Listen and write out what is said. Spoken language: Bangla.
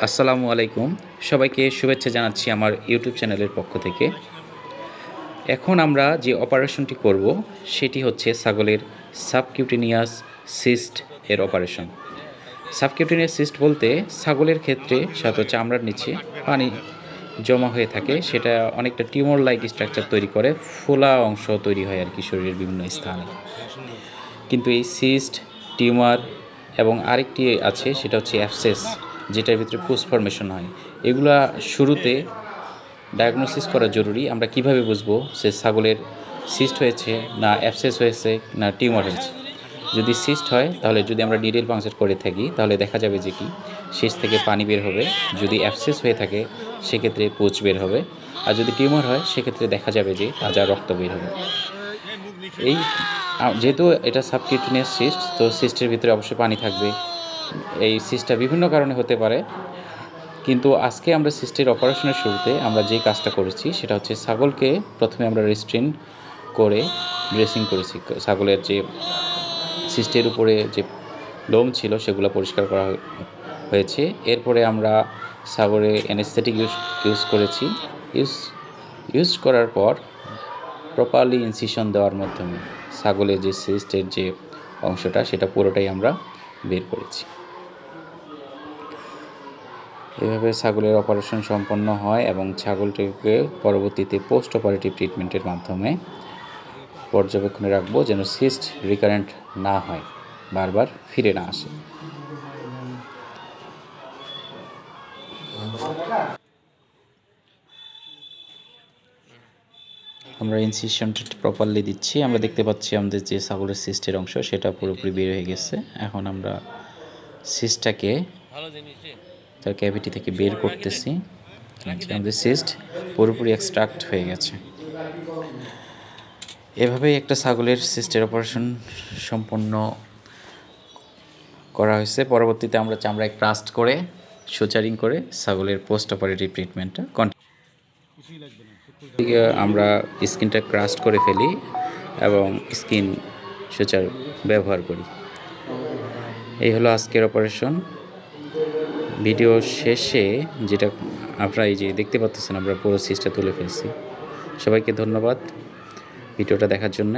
আসসালামু আলাইকুম। সবাইকে শুভেচ্ছা জানাচ্ছি আমার ইউটিউব চ্যানেলের পক্ষ থেকে। এখন আমরা যে অপারেশনটি করব সেটি হচ্ছে ছাগলের সাবকিউটেনিয়াস সিস্ট এর অপারেশন। সাবকিউটেনিয়াস সিস্ট বলতে ছাগলের ক্ষেত্রে সাধারণত চামড়ার নিচে পানি জমা হয়ে থাকে, সেটা অনেকটা টিউমার লাইক স্ট্রাকচার তৈরি করে, ফোলা অংশ তৈরি হয় আর কি শরীরের বিভিন্ন স্থানে। কিন্তু এই সিস্ট, টিউমার এবং আরেকটি আছে সেটা হচ্ছে অ্যাবসেস, যেটার ভিতরে পুস ফর্মেশন হয়। এগুলা শুরুতে ডায়াগনোসিস করা জরুরি। আমরা কিভাবে বুঝবো যে ছাগলের সিস্ট হয়েছে না অ্যাবসেস হয়েছে না টিউমার হয়েছে? যদি সিস্ট হয় তাহলে যদি আমরা নিডল পাংচার করে থাকি তাহলে দেখা যাবে যে কি সিস্ট থেকে পানি বের হবে। যদি অ্যাবসেস হয়ে থাকে সেক্ষেত্রে পুঁজ বের হবে, আর যদি টিউমার হয় সেক্ষেত্রে দেখা যাবে যে তাজা রক্ত বের হবে। এই যেহেতু এটা সাবকিউটেনিয়াস সিস্ট, তো সিস্টের ভিতরে অবশ্যই পানি থাকবে। এই সিস্টটা বিভিন্ন কারণে হতে পারে, কিন্তু আজকে আমরা সিস্টের অপারেশনের শুরুতে আমরা যে কাজটা করেছি সেটা হচ্ছে ছাগলকে প্রথমে আমরা রেস্ট্রিন করে ড্রেসিং করেছি। ছাগলের যে সিস্টের উপরে যে লোম ছিল সেগুলো পরিষ্কার করা হয়েছে। এরপরে আমরা ছাগলে অ্যানেস্থেটিক ইউজ করেছি। ইউজ করার পর প্রপারলি ইনসিশন দেওয়ার মাধ্যমে ছাগলের যে সিস্টের যে অংশটা সেটা পুরোটাই আমরা বের করেছি। এভাবে ছাগলের অপারেশন সম্পন্ন হয় এবং ছাগলটিকে পরবর্তীতে পোস্ট অপারেটিভ ট্রিটমেন্টের মাধ্যমে পর্যবেক্ষণে রাখবো যেন সিস্ট রিকারেন্ট না হয়, বারবার ফিরে না আসে। আমরা ইনসিশনটা প্রপারলি দিচ্ছি। আমরা দেখতে পাচ্ছি আমাদের যে ছাগলের সিস্টের অংশ সেটা পুরোপুরি বের হয়ে গেছে। এখন আমরা সিস্টটাকে তার ক্যাভিটি থেকে বের করতেছি। আমাদের সিস্ট পুরোপুরি এক্সট্রাক্ট হয়ে গেছে। এভাবেই একটা ছাগলের সিস্টের অপারেশন সম্পন্ন করা হয়েছে। পরবর্তীতে আমরা চামড়ায় ক্রাস্ট করে সুচারিং করে ছাগলের পোস্ট অপারেটিভ ট্রিটমেন্টটা আমরা স্কিনটা ক্রাস্ট করে ফেলি এবং স্কিন সুচার ব্যবহার করি। এই হলো আজকের অপারেশন। ভিডিও শেষে যেটা আপনারা এই যে দেখতে পাচ্ছেন আমরা পুরো সিস্টটা তুলে ফেলছি। সবাইকে ধন্যবাদ ভিডিওটা দেখার জন্য।